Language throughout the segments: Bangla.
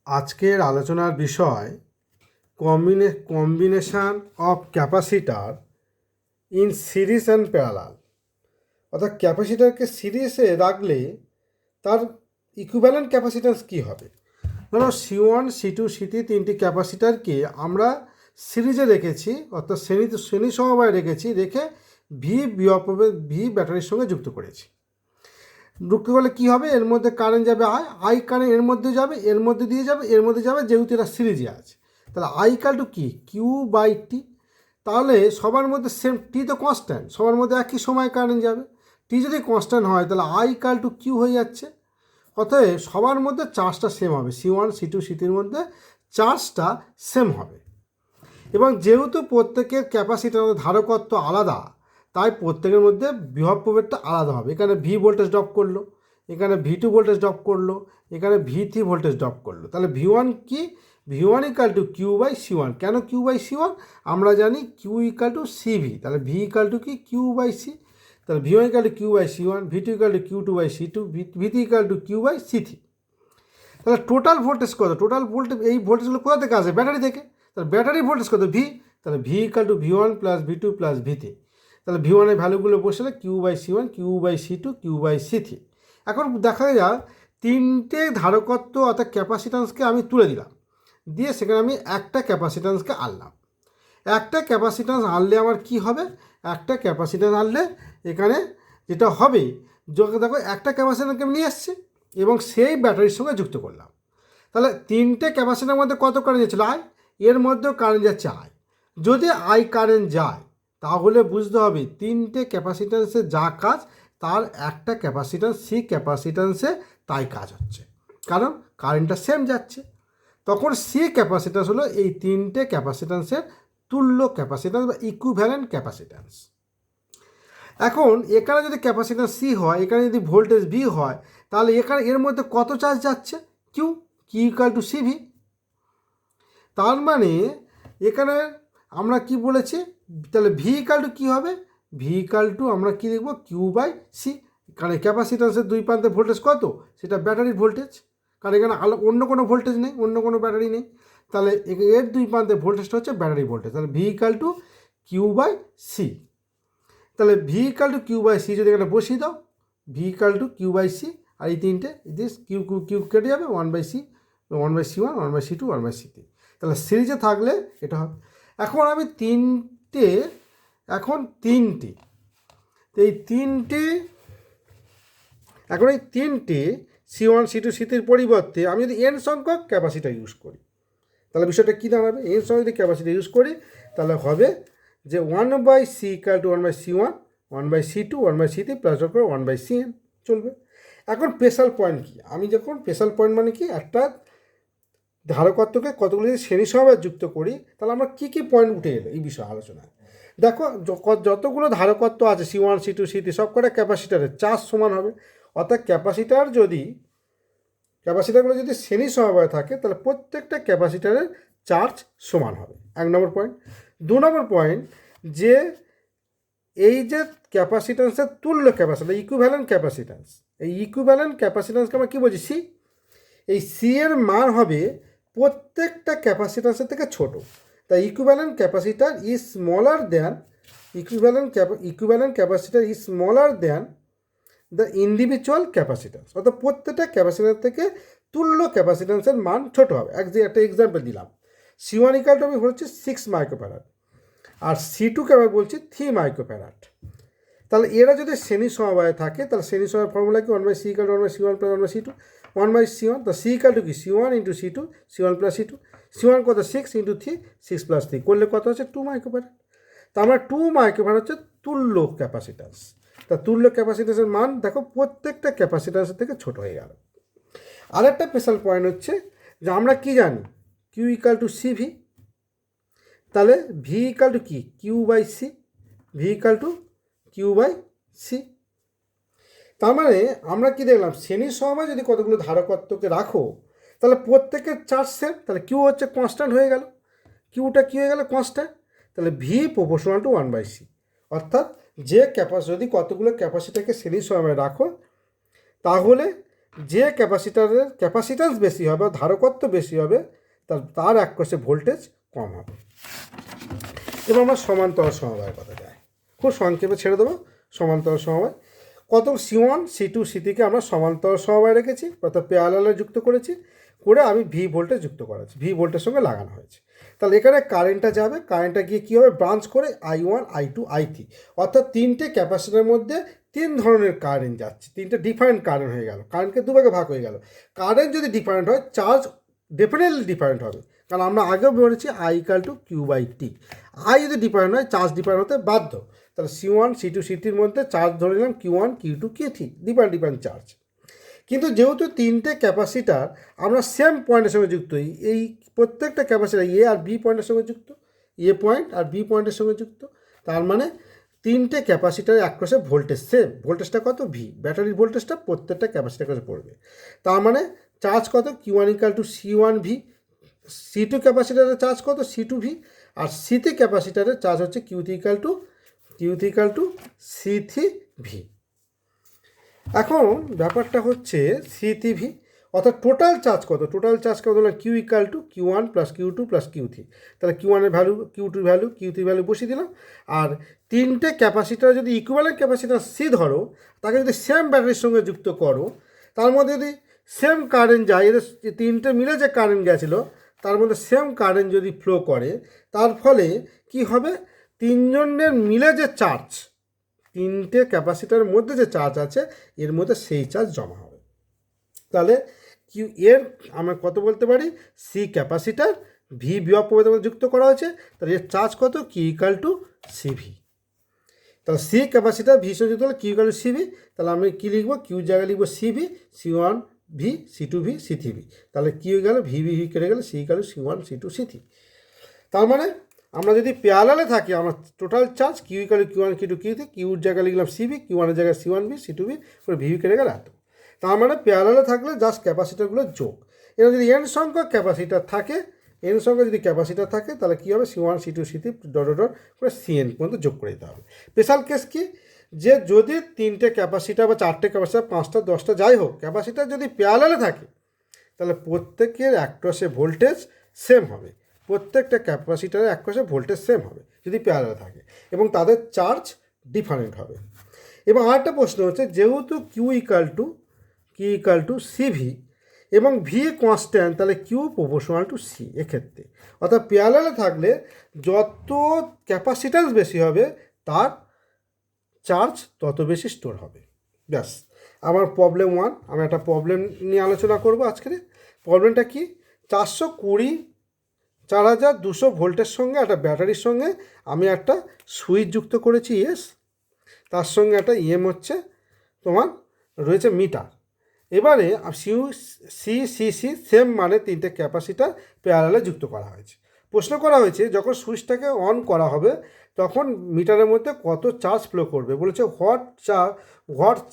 আজকের আলোচনার বিষয় combination of capacitor in series and parallel. অর্থাৎ ক্যাপাসিটারকে সিরিজে রাখলে তার ইকুইভ্যালেন্ট ক্যাপাসিট্যান্স কী হবে। ধরো C1 C2 C3 তিনটি ক্যাপাসিটারকে আমরা সিরিজে রেখেছি, অর্থাৎ শ্রেণী সমবায়ে রেখে ভি ব্যাটারির সঙ্গে যুক্ত করেছি। যুক্ত করলে কী হবে, এর মধ্যে কারেন্ট যাবে আই কারেন্ট এর মধ্যে যাবে, এর মধ্যে দিয়ে যাবে, এর মধ্যে যাবে, যেহেতু এটা সিরিজে আছে। তাহলে I = কি Q/T। তাহলে সবার মধ্যে সেম, টি তো কনস্ট্যান্ট, সবার মধ্যে একই সময় কারেন্ট যাবে। টি যদি কনস্ট্যান্ট হয় তাহলে I = Q হয়ে যাচ্ছে। অতএব সবার মধ্যে চার্জটা সেম হবে, C1 C2 C3-র মধ্যে চার্জটা সেম হবে। এবং যেহেতু প্রত্যেকের ক্যাপাসিটার ধারকত্ব আলাদা, তাই প্রত্যেকের মধ্যে বিভব প্রভেদটা আলাদা হবে। এখানে ভি ভোল্টেজ ড্রপ করলো, এখানে V2 ভোল্টেজ ড্রপ করলো, এখানে V3 ভোল্টেজ ড্রপ করলো। তাহলে V1 কি, V1 = Q/C1। কেন Q/C1? আমরা জানি Q = CV। তাহলে V = কি Q/C। তাহলে V1 = Q/C1, V2 = Q2/C2, V3 = Q/C3। তাহলে টোটাল ভোল্টেজ কত? টোটাল ভোল্টেজ, এই ভোল্টেজগুলো কোথা থেকে আসে? ব্যাটারি থেকে। তাহলে ব্যাটারি ভোল্টেজ কত? ভি। তাহলে V = V1 + V2 + V3। তাহলে V1 এর ভ্যালুগুলো বসলে Q/C1, Q/C2, Q/C3। এখন দেখা যাক তিনটে ধারকত্ব অর্থাৎ ক্যাপাসিট্যান্সকে আমি তুলে দিলাম, দিয়ে সেখানে আমি একটা ক্যাপাসিট্যান্সকে আনলাম। একটা ক্যাপাসিট্যান্স আনলে আমার কি হবে? একটা ক্যাপাসিট্যান্স আনলে এখানে যেটা হবে, দেখো একটা ক্যাপাসিট্যান্সকে আমি নিয়ে এসছি এবং সেই ব্যাটারির সঙ্গে যুক্ত করলাম। তাহলে তিনটে ক্যাপাসিটারের মধ্যে কত কারেন্ট যাচ্ছিল? আই। এর মধ্যেও কারেন্ট যাচ্ছে আই। যদি আই কারেন্ট যায় তাহলে বুঝতে হবে তিনটে ক্যাপাসিট্যান্সে যা কাজ তার একটা ক্যাপাসিট্যান্স সি ক্যাপাসিট্যান্সে তাই কাজ হচ্ছে, কারণ কারেন্টটা সেম যাচ্ছে। তখন সি ক্যাপাসিট্যান্স হলো এই তিনটে ক্যাপাসিট্যান্সের তুল্য ক্যাপাসিট্যান্স বা ইকুইভ্যালেন্ট ক্যাপাসিট্যান্স। এখন এখানে যদি ক্যাপাসিট্যান্স সি হয়, এখানে যদি ভোল্টেজ ভি হয়, তাহলে এখানে এর মধ্যে কত চার্জ যাচ্ছে? কিউ। Q = CV। তার মানে এখানে আমরা কি বলেছি, তাহলে V = কী হবে? V = আমরা কী লিখব? Q/C। কারণ ক্যাপাসিট্যান্সের দুই প্রান্তে ভোল্টেজ কত? সেটা ব্যাটারির ভোল্টেজ, কারণ এখানে অন্য কোনো ভোল্টেজ নেই, অন্য কোনো ব্যাটারি নেই। তাহলে এর দুই প্রান্তে ভোল্টেজটা হচ্ছে ব্যাটারি ভোল্টেজ। তাহলে V = Q/C। তাহলে V = Q/C যদি এখানে বসিয়ে দাও, V = Q/C, আর এই তিনটে কিউ কেটে যাবে, 1/C, 1/C1, 1/C2, 1/C3। তাহলে সিরিজে থাকলে এটা হবে। এখন এই তিনটে C1 C2 C3-র পরিবর্তে আমি যদি n সংখ্যক ক্যাপাসিটার ইউজ করি, তাহলে বিষয়টা কী দাঁড়াবে? n সংখ্যক যদি ক্যাপাসিটার ইউজ করি তাহলে হবে যে 1/C = 1/C1, 1/C2, 1/C3 plus 1/CN চলবে। এখন স্পেশাল পয়েন্ট কি? আমি যখন স্পেশাল পয়েন্ট মানে কি, একটা ধারকত্বকে কতগুলি শ্রেণী সমবায়ে যুক্ত করি, তাহলে আমরা কী কী পয়েন্ট উঠে এলো এই বিষয়ে আলোচনায়। দেখো যতগুলো ধারকত্ব আছে C1 C2 C3 সব কটা ক্যাপাসিটারের চার্জ সমান হবে। অর্থাৎ ক্যাপাসিটারগুলো যদি শ্রেণী সমবায়ে থাকে তাহলে প্রত্যেকটা ক্যাপাসিটারের চার্জ সমান হবে, 1 নম্বর পয়েন্ট। 2 নম্বর পয়েন্ট, যে এই যে ক্যাপাসিট্যান্সের তুল্য ক্যাপাসিট্যান্স, ইকুইভ্যালেন্ট ক্যাপাসিট্যান্স, এই ইকুইভ্যালেন্ট ক্যাপাসিট্যান্সকে আমরা কী বলছি? সি। এই সি এর মান হবে প্রত্যেকটা ক্যাপাসিট্যান্সের থেকে ছোট। তাই equivalent capacitor is smaller than the individual capacitance. অর্থাৎ প্রত্যেকটা ক্যাপাসিট্যান্স থেকে তুল্য ক্যাপাসিট্যান্সের মান ছোট হবে। একটা এক্সাম্পল দিলাম, C1 = আমি বলছি 6 মাইক্রোফ্যারাড, আর C2 কে আমি বলছি 3 মাইক্রোফ্যারাড। তাহলে এরা যদি শ্রেণী সমবায়ে থাকে তাহলে শ্রেণী সমবায়ের ফর্মুলা কি? 1/C = 1/C1 + 1/C2, 1/C1। তো C = কি? C1 × C2, C1 + C2। C1 কত? 6 × 3, 6 + 3 করলে কত হচ্ছে? 2 মাইক্রোফ্যারাড। তা আমরা 2 মাইক্রোফ্যারাড হচ্ছে তুল্য ক্যাপাসিট্যান্স। তা তুল্য ক্যাপাসিট্যান্সের মান দেখো প্রত্যেকটা ক্যাপাসিট্যান্সের থেকে ছোট হয়ে গেল। আরেকটা স্পেশাল পয়েন্ট হচ্ছে যে আমরা কি জানি Q = CV। তাহলে V = কি? Q/C। V = Q/C। তার মানে আমরা কি দেখলাম, শ্রেণীর সমবায়ে যদি কতগুলো ধারকত্বকে রাখো তাহলে প্রত্যেকের চার্জ সেম, তাহলে কিউ হচ্ছে কনস্ট্যান্ট হয়ে গেল, কিউটা কী হয়ে গেল? কনস্ট্যান্ট। তাহলে V = 1/C। অর্থাৎ যদি কতগুলো ক্যাপাসিটারকে শ্রেণীর সমবায়ে রাখো তাহলে যে ক্যাপাসিটারের ক্যাপাসিট্যান্স বেশি হবে, ধারকত্ব বেশি হবে, তার এককোষে ভোল্টেজ কম হবে। এবার আমরা সমান্তরাল সমবায়ের কথা যাই, খুব সংক্ষেপে ছেড়ে দেবো। সমান্তরাল সমবায় কত, C1 C2 C3কে আমরা সমান্তরাল সমবায় রেখেছি, অর্থাৎ প্যারালালে যুক্ত করেছি, করে আমি ভি ভোল্টেজ যুক্ত করেছি, ভি ভোল্টের সঙ্গে লাগানো হয়েছে। তাহলে এখানে কারেন্টটা যাবে, কারেন্টটা গিয়ে কী হবে, ব্রাঞ্চ করে I1 I2 I3, অর্থাৎ তিনটে ক্যাপাসিটারের মধ্যে তিন ধরনের কারেন্ট যাচ্ছে, তিনটে ডিফারেন্ট কারেন্ট হয়ে গেল, কারেন্টকে দুভাগে ভাগ হয়ে গেল। কারেন্ট যদি ডিফারেন্ট হয়, চার্জ ডেফিনেটলি ডিফারেন্ট হবে, কারণ আমরা আগেও বলেছি I=Q/T। আই যদি ডিফারেন্ট হয়, চার্জ ডিফারেন্ট হতে বাধ্য। তাহলে C1 C2 C3-র মধ্যে চার্জ ধরে নিলাম Q1 Q2 Q3, different charge. কিন্তু যেহেতু তিনটে ক্যাপাসিটার আমরা সেম পয়েন্টের সঙ্গে যুক্ত, এই প্রত্যেকটা ক্যাপাসিটার এ আর বি পয়েন্টের সঙ্গে যুক্ত, এ পয়েন্ট আর বি পয়েন্টের সঙ্গে যুক্ত, তার মানে তিনটে ক্যাপাসিটারের এককোষে ভোল্টেজ সেম। ভোল্টেজটা কত, ভি, ব্যাটারির ভোল্টেজটা প্রত্যেকটা ক্যাপাসিটার কাছে পড়বে। তার মানে চার্জ কত, Q1=C1V, C2 ক্যাপাসিটারের চার্জ কত, C2V, আর C3 ক্যাপাসিটারের চার্জ হচ্ছে Q3=C3V। এখন ব্যাপারটা হচ্ছে C3V, অর্থাৎ টোটাল চার্জ কত, হলো Q=Q1 + Q2 + Q3। তাহলে Q1 এর value, Q2 value, Q3 value বসিয়ে দিলাম। আর তিনটে ক্যাপাসিটার যদি ইকুইভ্যালেন্ট ক্যাপাসিটার সি ধরো, তাকে যদি সেম ব্যাটারির সঙ্গে যুক্ত করো, তার মধ্যে যদি সেম কারেন্ট যায়, এদের তিনটে মিলে যে কারেন্ট গেছিলো তার মধ্যে সেম কারেন্ট যদি ফ্লো করে, তার ফলে কি হবে, তিনজনের মিলে যে চার্জ, তিনটে ক্যাপাসিটারের মধ্যে যে চার্জ আছে এর মধ্যে সেই চার্জ জমা হবে। তাহলে কিউ এর আমরা কত বলতে পারি, সি ক্যাপাসিটার, ভি বিভব প্রভেদের যুক্ত করা হয়েছে, তাহলে এর চার্জ কত, Q=CV। তাহলে সি ক্যাপাসিটার ভি সঙ্গে যুক্ত হলে Q=CV। তাহলে আমি কী লিখবো, কিউ জায়গায় লিখবো CV, C1V C2V C3V। তাহলে কী হয়ে গেল, ভি কেটে গেলে C=C1 C2 C3। তার মানে আমরা যদি প্যারালালে থাকি, আমরা total charge Q=Q1 Q2 Q3, কিউর জায়গায় লিখলাম CV, Q1-এর জায়গায় C1V C2V করে ভি কেটে গেলে এত। তার মানে প্যারালালে থাকলে জাস্ট ক্যাপাসিটারগুলো যোগ। এবার যদি n সংখ্যক ক্যাপাসিটার থাকে, তাহলে কী হবে, C1 C2 C3 ডট করে CN পর্যন্ত যোগ করে দিতে হবে। স্পেশাল কেস কি, যে যদি তিনটে ক্যাপাসিটার বা চারটে ক্যাপাসিটার, 5টা 10টা যাই হোক, ক্যাপাসিটার যদি প্যারালালে থাকে, তাহলে প্রত্যেকের এককোষে ভোল্টেজ সেম হবে, প্রত্যেকটা ক্যাপাসিটারের এককোষে ভোল্টেজ সেম হবে যদি প্যারালালে থাকে, এবং তাদের চার্জ ডিফারেন্ট হবে। এবং আরেকটা প্রশ্ন হচ্ছে, যেহেতু Q=CV এবং ভি কনস্ট্যান্ট, তাহলে Q=C এক্ষেত্রে, অর্থাৎ প্যারালালে থাকলে যত ক্যাপাসিট্যান্স বেশি হবে তার চার্জ তত বেশি স্টোর হবে। ব্যাস, আমার প্রবলেম 1, আমি একটা প্রবলেম নিয়ে আলোচনা করব আজকে। প্রবলেমটা কি, 424 ভোল্টের সঙ্গে একটা ব্যাটারির সঙ্গে আমি একটা সুইচ যুক্ত করেছি এস, তার সঙ্গে একটা হচ্ছে তোমার রয়েছে মিটার। এবারে সি সেম মানে তিনটে ক্যাপাসিটার প্যারালালে যুক্ত করা হয়েছে। প্রশ্ন করা হয়েছে, যখন সুইচটাকে অন করা হবে তখন মিটারের মধ্যে কত চার্জ ফ্লো করবে। বলেছে what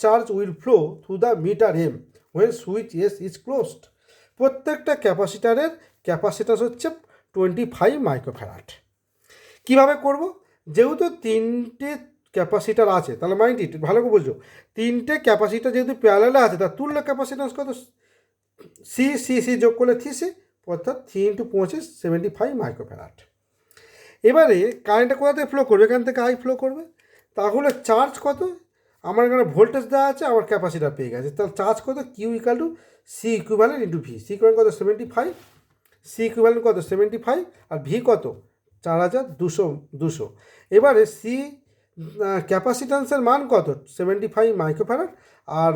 charge will flow through the meter M when switch S is closed. প্রত্যেকটা ক্যাপাসিটারের ক্যাপাসিটার হচ্ছে 25 মাইক্রোফ্যারাড। কীভাবে করব, যেহেতু তিনটে ক্যাপাসিটার আছে, তাহলে মাইন্ড ইট, ভালো করে বুঝো, তিনটে ক্যাপাসিটার যেহেতু প্যারালালে আছে, তার তুল্য ক্যাপাসিট্যান্স কত, সি যোগ করলে 3C, অর্থাৎ 3 × 25 75 মাইক্রোফ্যারাড। এবারে কারেন্টটা কোথা থেকে ফ্লো করবে, এখান থেকে আই ফ্লো করবে। তাহলে চার্জ কত, আমার এখানে ভোল্টেজ দেওয়া আছে, আমার ক্যাপাসিটার পেয়ে গেছে, তাহলে চার্জ কত, Q=C=V। সি কত 75, সি ইকুইভ্যালেন্ট কত 75, আর ভি কত 4200। এবারে সি ক্যাপাসিট্যান্সের মান কত 75 মাইক্রোফ্যারাড, আর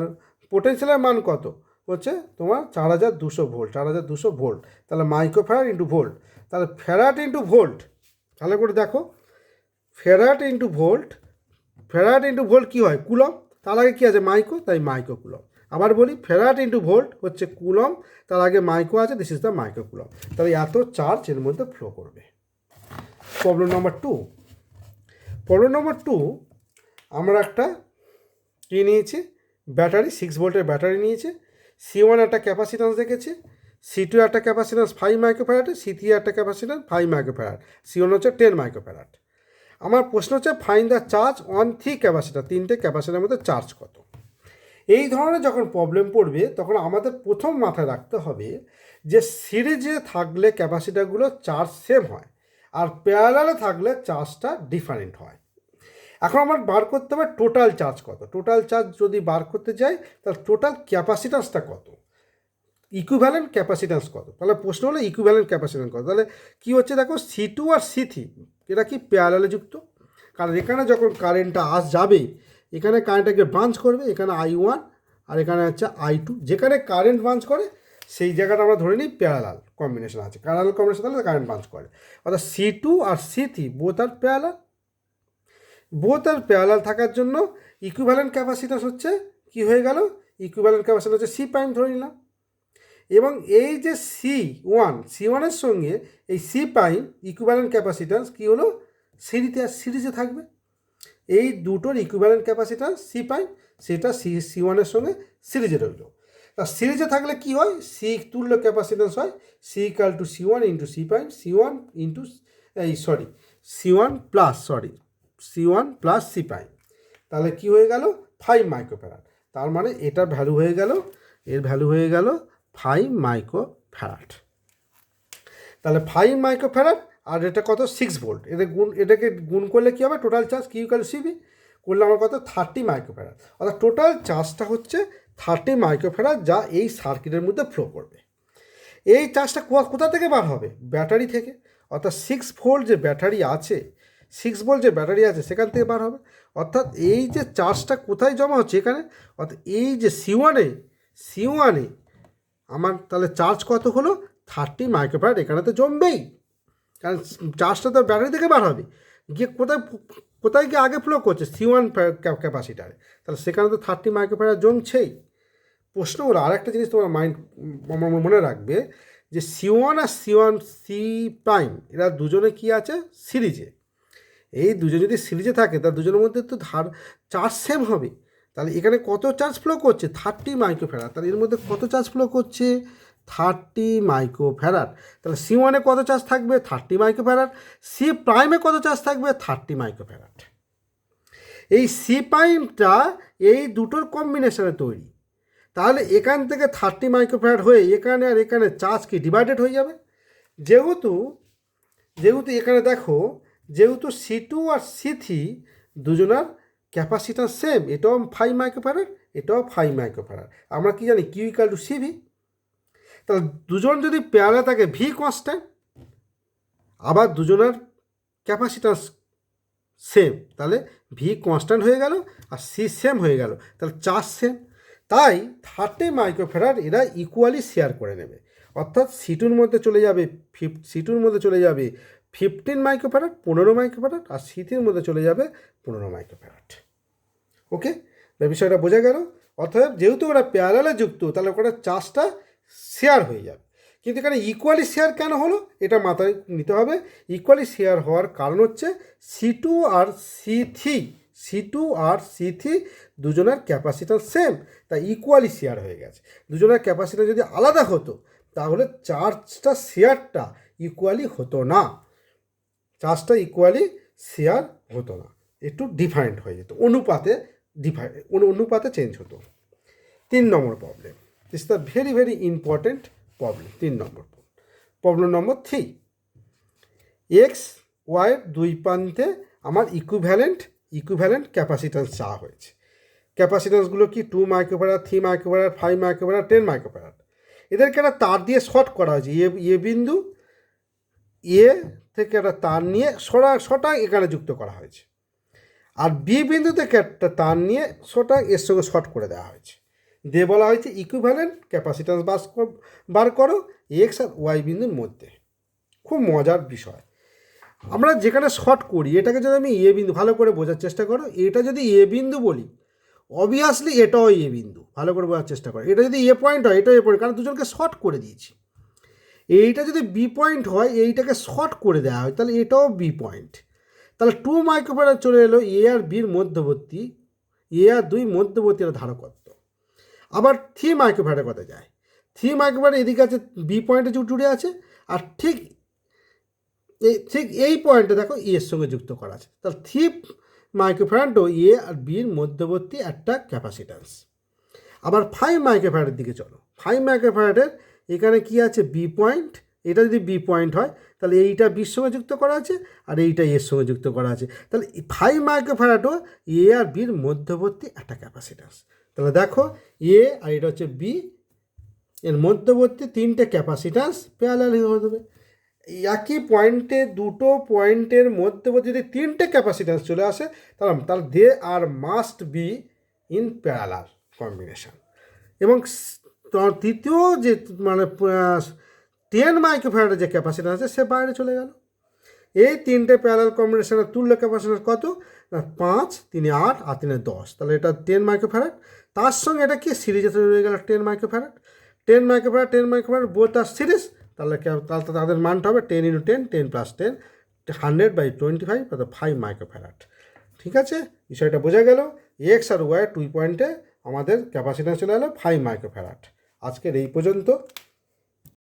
পোটেনশিয়ালের মান কত হচ্ছে তোমার 4200 ভোল্ট, 4200 ভোল্ট। তাহলে মাইক্রোফ্যারাড ইন্টু ভোল্ট, তাহলে ফ্যারাড ইন্টু ভোল্ট, তাহলে করে দেখো, ফ্যারাড ইন্টু ভোল্ট কী হয়, কুলম। তার আগে কী আছে, মাইক্রো, তাই মাইক্রো কুলম। আবার বলি, ফ্যারাড ইন্টু ভোল্ট হচ্ছে কুলম, তার আগে মাইক্রো আছে, this is the micro coulomb. তাহলে এত চার্জ এর মধ্যে ফ্লো করবে। প্রবলেম নাম্বার 2, আমরা একটা কী নিয়েছি, ব্যাটারি 6 ভোল্টের ব্যাটারি নিয়েছি। C1 একটা ক্যাপাসিট্যান্স দেখেছি, C2 একটা ক্যাপাসিট্যান্স 5 মাইক্রোফ্যারাড, C3 একটা ক্যাপাসিট্যান্স 5 মাইক্রোফ্যারাড, C1 হচ্ছে 10 মাইক্রোফ্যারাড। আমার প্রশ্ন হচ্ছে, find the charge on 3 capacitor, তিনটে ক্যাপাসিটারের মধ্যে চার্জ কত। এই ধরনের যখন প্রবলেম পড়বে তখন আমাদের প্রথম মাথায় রাখতে হবে যে সিরিজে থাকলে ক্যাপাসিটারগুলো চার্জ সেম হয়, আর প্যারালালে থাকলে চার্জটা ডিফারেন্ট হয়। এখন আমার বার করতে হবে টোটাল চার্জ কত। টোটাল চার্জ যদি বার করতে চাই তাহলে টোটাল ক্যাপাসিট্যান্সটা কত, ইকুইভ্যালেন্ট ক্যাপাসিট্যান্স কত। তাহলে প্রশ্ন হলো ইকুইভ্যালেন্ট ক্যাপাসিট্যান্স কত। তাহলে কী হচ্ছে দেখো, C2 আর C3 এটা কি প্যারালালে যুক্ত, কারণ এখানে যখন কারেন্টটা যাবে এখানে কারেন্টটাকে ব্রাঞ্চ করবে, এখানে I1 আর এখানে হচ্ছে I2, যেখানে কারেন্ট ব্রাঞ্চ করে সেই জায়গাটা আমরা ধরে নিই প্যারালাল কম্বিনেশন আছে। প্যারালাল কম্বিনেশন তাহলে কারেন্ট ব্রাঞ্চ করে, অর্থাৎ C2 R C3 both are parallel. Both are parallel থাকার জন্য ইকুইভ্যালেন্ট ক্যাপাসিট্যান্স হচ্ছে কি হয়ে গেল, ইকুইভ্যালেন্ট ক্যাপাসিট্যান্স হচ্ছে C' ধরে নিলাম। এবং এই যে C1 সঙ্গে এই C' ইকুইভ্যালেন্ট ক্যাপাসিট্যান্স কী হলো, সিরিজে থাকবে। এই দুটোর ইকুইভ্যালেন্ট ক্যাপাসিট্যান্স C', সেটা C1 সঙ্গে সিরিজে রইল। তা সিরিজে থাকলে কি হয়, সি তুল্য ক্যাপাসিট্যান্স হয় C=C1 into C', C1 plus C'। তাহলে কি হয়ে গেল 5 মাইক্রোফ্যারাড। তার মানে এটার ভ্যালু হয়ে গেল, এর ভ্যালু হয়ে গেল 5 মাইক্রোফ্যারাড। তাহলে 5 মাইক্রোফ্যারাড আর এটা কত 6 ভোল্ট, এটাকে গুণ করলে কী হবে, টোটাল চার্জ Q=CV করলে আমার কত 30 মাইক্রোফ্যারাড। অর্থাৎ টোটাল চার্জটা হচ্ছে 30 মাইক্রোফ্যারাড, যা এই সার্কিটের মধ্যে ফ্লো করবে। এই চার্জটা কোথা থেকে বার হবে, ব্যাটারি থেকে। অর্থাৎ 6 ভোল্ট যে ব্যাটারি আছে, সেখান থেকে বার হবে। অর্থাৎ এই যে চার্জটা কোথায় জমা হচ্ছে এখানে, অর্থাৎ এই যে C1-এ আমার তাহলে চার্জ কত হলো 30 মাইক্রোফ্যারাড এখানে তো জমবেই, কারণ চার্জটা তো ব্যাটারি থেকে বার হবে, গিয়ে কোথায় গিয়ে আগে ফ্লো করছে C1 ক্যাপাসিটারে, তাহলে সেখানে তো 30 মাইক্রোফ্যারাড জমছেই। প্রশ্ন হলো আর একটা জিনিস তোমার মনে রাখবে যে C1 আর C' এরা দুজনে কি আছে, সিরিজে। এই দুজন যদি সিরিজে থাকে তার দুজনের মধ্যে তো চার্জ সেম হবে। তাহলে এখানে কত চার্জ ফ্লো করছে 30 মাইক্রোফ্যারাড, তাহলে এর মধ্যে কত চার্জ ফ্লো করছে 30 মাইক্রোফ্যারাড। তাহলে C1-এ কত চার্জ থাকবে 30 মাইক্রোফ্যারাড, C'-এ কত চার্জ থাকবে 30 মাইক্রোফ্যারাড। এই C'-টা এই দুটোর কম্বিনেশনে তৈরি। তাহলে এখান থেকে 30 মাইক্রোফ্যারাড হয়ে এখানে আর এখানে চার্জ কি ডিভাইডেড হয়ে যাবে। যেহেতু এখানে দেখো, যেহেতু C2 আর C3 দুজনার ক্যাপাসিট্যান্স সেম, এটাও 5 মাইক্রোফ্যারাড, এটাও 5 মাইক্রোফ্যারাড। আমরা কি জানি Q=CV। তাহলে দুজন যদি প্যারালাল থাকে V কনস্ট্যান্ট, আবার দুজনের ক্যাপাসিট্যান্স সেম, তাহলে V কনস্ট্যান্ট হয়ে গেল আর C সেম হয়ে গেল, তাহলে চার্জ সেম। তাই 30 মাইক্রোফ্যারাড এরা ইকুয়ালি শেয়ার করে নেবে। অর্থাৎ C2-র মধ্যে চলে যাবে 15 মাইক্রোফ্যারাড 15 মাইক্রোফ্যারাড, আর C3-র মধ্যে চলে যাবে 15 মাইক্রোফ্যারাড। ওকে, বিষয়টা বোঝা গেল। অর্থাৎ যেহেতু ওরা প্যারালালে যুক্ত তাহলে ওরা চার্জটা শেয়ার হয়ে যাবে। কিন্তু এখানে ইকুয়ালি শেয়ার কেন হলো এটা মাথায় নিতে হবে। ইকুয়ালি শেয়ার হওয়ার কারণ হচ্ছে C2 আর C3 দুজনের ক্যাপাসিট্যান্স সেম, তাই ইকুয়ালি শেয়ার হয়ে গেছে। দুজনের ক্যাপাসিট্যান্স যদি আলাদা হতো তাহলে শেয়ারটা ইকুয়ালি হতো না, একটু ডিফারেন্ট হয়ে যেত, অনুপাতে চেঞ্জ হতো। 3 number problem, this is the very very important problem. 3 number problem number 3, XY দুই প্রান্তে আমার ইকুইভ্যালেন্ট ক্যাপাসিট্যান্স চাওয়া হয়েছে। ক্যাপাসিট্যান্সগুলো কি 2 মাইক্রোফ্যারাড, 3 মাইক্রোফ্যারাড, 5 মাইক্রোফ্যারাড, 10 মাইক্রোফ্যারাড। এদেরকে একটা তার দিয়ে শর্ট করা হয়েছে। এ বিন্দু এ থেকে একটা তার নিয়ে সোটা এখানে যুক্ত করা হয়েছে, আর বি বিন্দু থেকে একটা তার নিয়ে সোটা এর সঙ্গে শর্ট করে দেওয়া হয়েছে। দিয়ে বলা হয়েছে ইকুইভ্যালেন্ট ক্যাপাসিট্যান্স বার করো X আর Y বিন্দুর মধ্যে। খুব মজার বিষয়, আমরা যেখানে শর্ট করি এটাকে যদি আমি এ বিন্দু, ভালো করে বোঝার চেষ্টা করো, এটা যদি এ বিন্দু বলি অবভিয়াসলি এটাও এ বিন্দু, ভালো করে বোঝার চেষ্টা করো। এটা যদি এ পয়েন্ট হয় এটাও এ পয়েন্ট, কারণ দুজনকে শর্ট করে দিয়েছি। এইটা যদি বি পয়েন্ট হয়, এইটাকে শর্ট করে দেওয়া হয়, তাহলে এটাও বি পয়েন্ট। তাহলে 2 মাইক্রোফ্যারাড চলে এলো এ আর বির মধ্যবর্তী, এ আর 2 মধ্যবর্তী ধারকত্ব। আবার 3 মাইক্রোফ্যারাডের কথা যায়, 3 মাইক্রোফ্যারাড এদিকে আছে বি পয়েন্টে জুড়ে আছে, আর ঠিক এই পয়েন্টে দেখো এর সঙ্গে যুক্ত করা আছে। তাহলে 3 মাইক্রোফ্যারাড এ আর বির মধ্যবর্তী একটা ক্যাপাসিট্যান্স। আবার 5 মাইক্রোফ্যারাডের দিকে চলো। 5 মাইক্রোফ্যারাডের এখানে কি আছে, বি পয়েন্ট। এটা যদি বি পয়েন্ট হয় তাহলে এইটা বির সঙ্গে যুক্ত করা আছে আর এইটা এর সঙ্গে যুক্ত করা আছে, তাহলে 5 মাইক্রোফ্যারাডও এ আর বির মধ্যবর্তী একটা ক্যাপাসিট্যান্স। তাহলে দেখো এ আর এটা হচ্ছে বি, এর মধ্যবর্তী তিনটে ক্যাপাসিট্যান্স প্যারালাল হয়ে যাবে। একই পয়েন্টে দুটো পয়েন্টের মধ্যবর্তী যদি তিনটে ক্যাপাসিট্যান্স চলে আসে তাহলে they are must be in parallel combination. এবং তৃতীয় যে মানে 10 মাইক্রোফ্যারাডের যে ক্যাপাসিট্যান্স আছে সে বাইরে চলে গেল। এই তিনটে প্যারালাল কম্বিনেশনের তুল্য ক্যাপাসিট্যান্স কত না 5, 3 8 আর 3 10, তাহলে এটা 10 মাইক্রোফ্যারাড। তার সঙ্গে এটা কি সিরিজে রয়ে গেল 10 মাইক্রোফ্যারাড। 10 মাইক্রোফ্যারাড বোথ আর সিরিজ, তাহলে তাদের মানটা হবে 10 × 10, 10 + 10, 100/25, অর্থাৎ 5 মাইক্রোফ্যারাড। ঠিক আছে, বিষয়টা বোঝা গেল। এক্স আর ওয়াই 2 পয়েন্টে আমাদের ক্যাপাসিট্যান্স চলে এলো 5 মাইক্রোফ্যারাড। আজকের এই পর্যন্ত।